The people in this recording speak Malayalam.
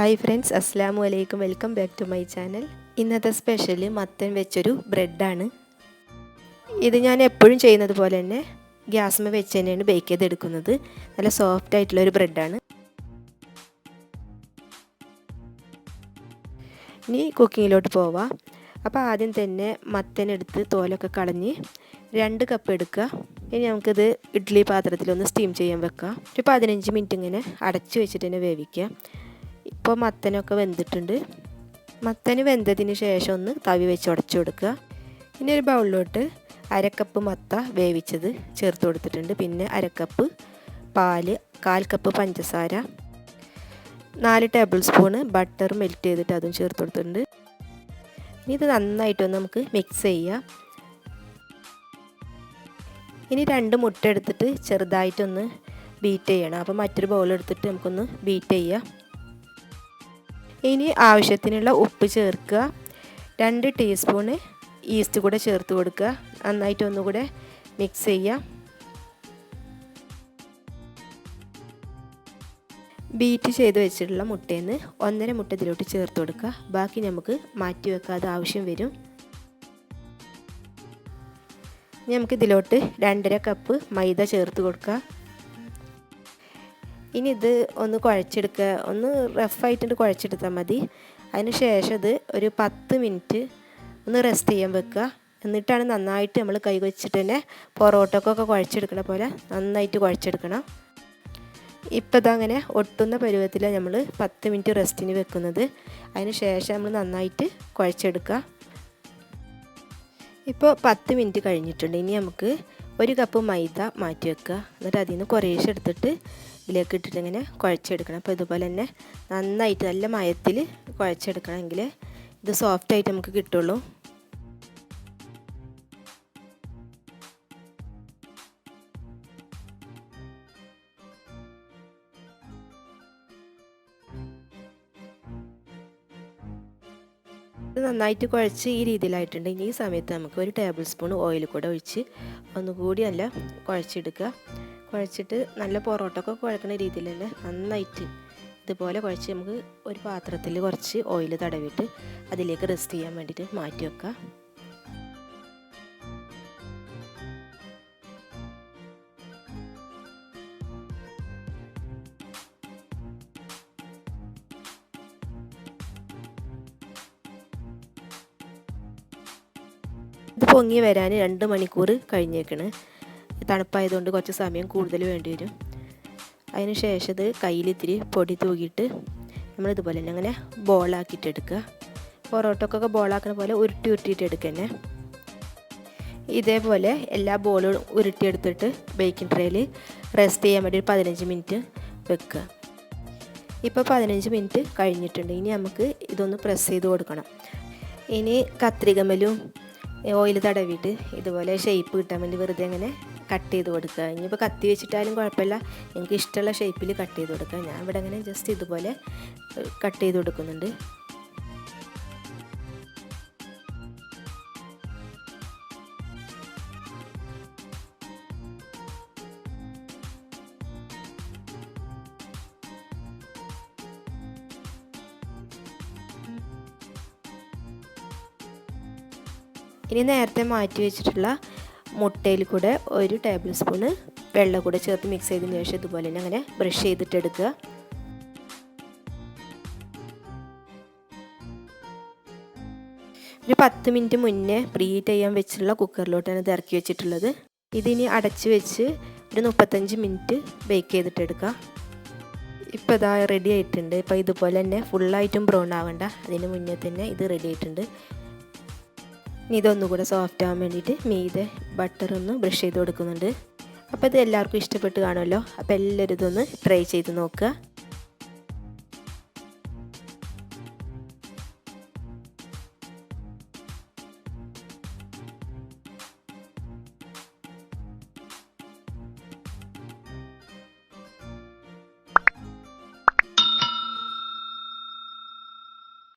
ഹായ് ഫ്രണ്ട്സ്, അസ്സലാമു അലൈക്കും. Welcome back to my channel. ഇന്നത്തെ സ്പെഷ്യൽ മത്തൻ വെച്ചൊരു ബ്രെഡാണ്. ഇത് ഞാൻ എപ്പോഴും ചെയ്യുന്നത് പോലെ തന്നെ ഗ്യാസ്മ വെച്ച് തന്നെയാണ് ബേക്ക് ചെയ്തെടുക്കുന്നത്. നല്ല സോഫ്റ്റ് ആയിട്ടുള്ളൊരു ബ്രെഡാണ്. ഇനി കുക്കിങ്ങിലോട്ട് പോവാം. അപ്പോൾ ആദ്യം തന്നെ മത്തനെടുത്ത് തോലൊക്കെ കളഞ്ഞ് 2 കപ്പ് എടുക്കുക. ഇനി നമുക്കിത് ഇഡ്ഡലി പാത്രത്തിലൊന്ന് സ്റ്റീം ചെയ്യാൻ വെക്കാം. ഒരു 15 മിനിറ്റ് ഇങ്ങനെ അടച്ചു വെച്ചിട്ട് തന്നെ വേവിക്കുക. ഇപ്പോൾ മത്തനൊക്കെ വെന്തിട്ടുണ്ട്. മത്തന് വെന്തതിന് ശേഷം ഒന്ന് തവി വെച്ച് ഉടച്ചു കൊടുക്കുക. ഇനി ഒരു ബൗളിലോട്ട് 1/2 കപ്പ് മത്ത വേവിച്ചത് ചേർത്ത് കൊടുത്തിട്ടുണ്ട്. പിന്നെ 1/2 കപ്പ് പാല്, 1/4 കപ്പ് പഞ്ചസാര, 4 ടേബിൾ സ്പൂണ് ബട്ടർ മെൽറ്റ് ചെയ്തിട്ട് അതും ചേർത്ത് കൊടുത്തിട്ടുണ്ട്. ഇനി ഇത് നന്നായിട്ടൊന്ന് നമുക്ക് മിക്സ് ചെയ്യാം. ഇനി 2 മുട്ട എടുത്തിട്ട് ചെറുതായിട്ടൊന്ന് ബീറ്റ് ചെയ്യണം. അപ്പോൾ മറ്റൊരു ബൗൾ എടുത്തിട്ട് നമുക്കൊന്ന് ബീറ്റ് ചെയ്യാം. ഇനി ആവശ്യത്തിനുള്ള ഉപ്പ് ചേർക്കുക. 2 ടീസ്പൂണ് ഈസ്റ്റ് കൂടെ ചേർത്ത് കൊടുക്കുക. നന്നായിട്ട് ഒന്നുകൂടെ മിക്സ് ചെയ്യുക. ബീറ്റ് ചെയ്ത് വെച്ചിട്ടുള്ള മുട്ടയിൽ നിന്ന് 1.5 മുട്ട ഇതിലോട്ട് ചേർത്ത് കൊടുക്കുക. ബാക്കി നമുക്ക് മാറ്റി വെക്കാതെ ആവശ്യം വരും. ഇനി നമുക്ക് ഇതിലോട്ട് 2.5 കപ്പ് മൈദ ചേർത്ത് കൊടുക്കുക. ഇനി ഇത് ഒന്ന് കുഴച്ചെടുക്കുക. ഒന്ന് റഫായിട്ടുണ്ട് കുഴച്ചെടുത്താൽ മതി. അതിന് ശേഷം ഇത് ഒരു 10 മിനിറ്റ് ഒന്ന് റെസ്റ്റ് ചെയ്യാൻ വെക്കുക. എന്നിട്ടാണ് നന്നായിട്ട് നമ്മൾ കൈ വെച്ചിട്ട് തന്നെ പൊറോട്ടക്കൊക്കെ കുഴച്ചെടുക്കണ പോലെ നന്നായിട്ട് കുഴച്ചെടുക്കണം. ഇപ്പോൾ ഇതങ്ങനെ ഒട്ടുന്ന പരുവത്തിലാണ് നമ്മൾ 10 മിനിറ്റ് റെസ്റ്റിന് വെക്കുന്നത്. അതിന് ശേഷം നമ്മൾ നന്നായിട്ട് കുഴച്ചെടുക്കുക. ഇപ്പോൾ 10 മിനിറ്റ് കഴിഞ്ഞിട്ടുണ്ട്. ഇനി നമുക്ക് 1 കപ്പ് മൈദ മാറ്റി വെക്കുക. എന്നിട്ട് അതിൽ നിന്ന് കുറേശ്ശെ എടുത്തിട്ട് ഇതിലേക്ക് ഇട്ടിട്ട് ഇങ്ങനെ കുഴച്ചെടുക്കണം. അപ്പോൾ ഇതുപോലെ തന്നെ നന്നായിട്ട് നല്ല മയത്തിൽ കുഴച്ചെടുക്കണമെങ്കിൽ ഇത് സോഫ്റ്റായിട്ട് നമുക്ക് കിട്ടുള്ളൂ. ഇത് നന്നായിട്ട് കുഴച്ച് ഈ രീതിയിലായിട്ടുണ്ട്. ഇനി ഈ സമയത്ത് നമുക്ക് 1 ടേബിൾ സ്പൂൺ ഓയിൽ കൂടെ ഒഴിച്ച് ഒന്നുകൂടി നല്ല കുഴച്ചെടുക്കുക. കുഴച്ചിട്ട് നല്ല പൊറോട്ടൊക്കെ കുഴക്കുന്ന രീതിയിൽ തന്നെ നന്നായിട്ട് ഇതുപോലെ കുഴച്ച് നമുക്ക് ഒരു പാത്രത്തിൽ കുറച്ച് ഓയിൽ തടവിയിട്ട് അതിലേക്ക് റെസ്റ്റ് ചെയ്യാൻ വേണ്ടിയിട്ട് മാറ്റി വെക്കുക. ഇത് പൊങ്ങി വരാൻ 2 മണിക്കൂർ കഴിഞ്ഞേക്കണ്. തണുപ്പായതുകൊണ്ട് കുറച്ച് സമയം കൂടുതൽ വേണ്ടി വരും. അതിന് ശേഷം ഇത് കയ്യിൽ ഇത്തിരി പൊടി തൂക്കിയിട്ട് നമ്മളിതുപോലെ തന്നെ അങ്ങനെ ബോളാക്കിയിട്ട് എടുക്കുക. പൊറോട്ടക്കൊക്കെ ബോളാക്കുന്ന പോലെ ഉരുട്ടിയിട്ട് എടുക്കന്നെ. ഇതേപോലെ എല്ലാ ബോളും ഉരുട്ടിയെടുത്തിട്ട് ബേക്കിംഗ് ട്രേയിൽ റെസ്റ്റ് ചെയ്യാൻ വേണ്ടി ഒരു 15 മിനിറ്റ് വെക്കുക. ഇപ്പോൾ 15 മിനിറ്റ് കഴിഞ്ഞിട്ടുണ്ട്. ഇനി നമുക്ക് ഇതൊന്ന് പ്രസ് ചെയ്ത് കൊടുക്കണം. ഇനി കത്രികമേലും ഓയിൽ തടവിയിട്ട് ഇതുപോലെ ഷേപ്പ് കിട്ടാൻ വേണ്ടി വെറുതെ അങ്ങനെ കട്ട് ചെയ്ത് കൊടുക്കുക. ഇനിയിപ്പോൾ കത്തി വെച്ചിട്ടാലും കുഴപ്പമില്ല, നിങ്ങൾക്ക് ഇഷ്ടമുള്ള ഷേപ്പിൽ കട്ട് ചെയ്ത് കൊടുക്കുക. ഞാൻ ഇവിടെ അങ്ങനെ ജസ്റ്റ് ഇതുപോലെ കട്ട് ചെയ്ത് കൊടുക്കുന്നുണ്ട്. ഇനി നേരത്തെ മാറ്റി വെച്ചിട്ടുള്ള മുട്ടയിൽ കൂടെ 1 ടേബിൾ സ്പൂണ് വെള്ളം കൂടെ ചേർത്ത് മിക്സ് ചെയ്തതിന് ശേഷം ഇതുപോലെ തന്നെ അങ്ങനെ ബ്രഷ് ചെയ്തിട്ട് എടുക്കുക. ഒരു 10 മിനിറ്റ് മുന്നേ പ്രീ ഹീറ്റ് ചെയ്യാൻ വെച്ചിട്ടുള്ള കുക്കറിലോട്ടാണ് ഇത് ഇറക്കി വെച്ചിട്ടുള്ളത്. ഇതിനി അടച്ച് വെച്ച് ഒരു 35 മിനിറ്റ് ബേക്ക് ചെയ്തിട്ട് എടുക്കുക. ഇപ്പോൾ ഇതാ റെഡി ആയിട്ടുണ്ട്. ഇപ്പോൾ ഇതുപോലെ തന്നെ ഫുള്ളായിട്ടും ബ്രൗൺ ആവണ്ട, അതിന് മുന്നേ തന്നെ ഇത് റെഡി ആയിട്ടുണ്ട്. ഇനി ഇതൊന്നുകൂടെ സോഫ്റ്റ് ആവാൻ വേണ്ടിയിട്ട് മീതെ ബട്ടറൊന്ന് ബ്രഷ് ചെയ്ത് കൊടുക്കുന്നുണ്ട്. അപ്പോൾ ഇത് എല്ലാവർക്കും ഇഷ്ടപ്പെട്ട് കാണുമല്ലോ. അപ്പോൾ എല്ലാവരും ഇതൊന്ന് ട്രൈ ചെയ്ത് നോക്കുക.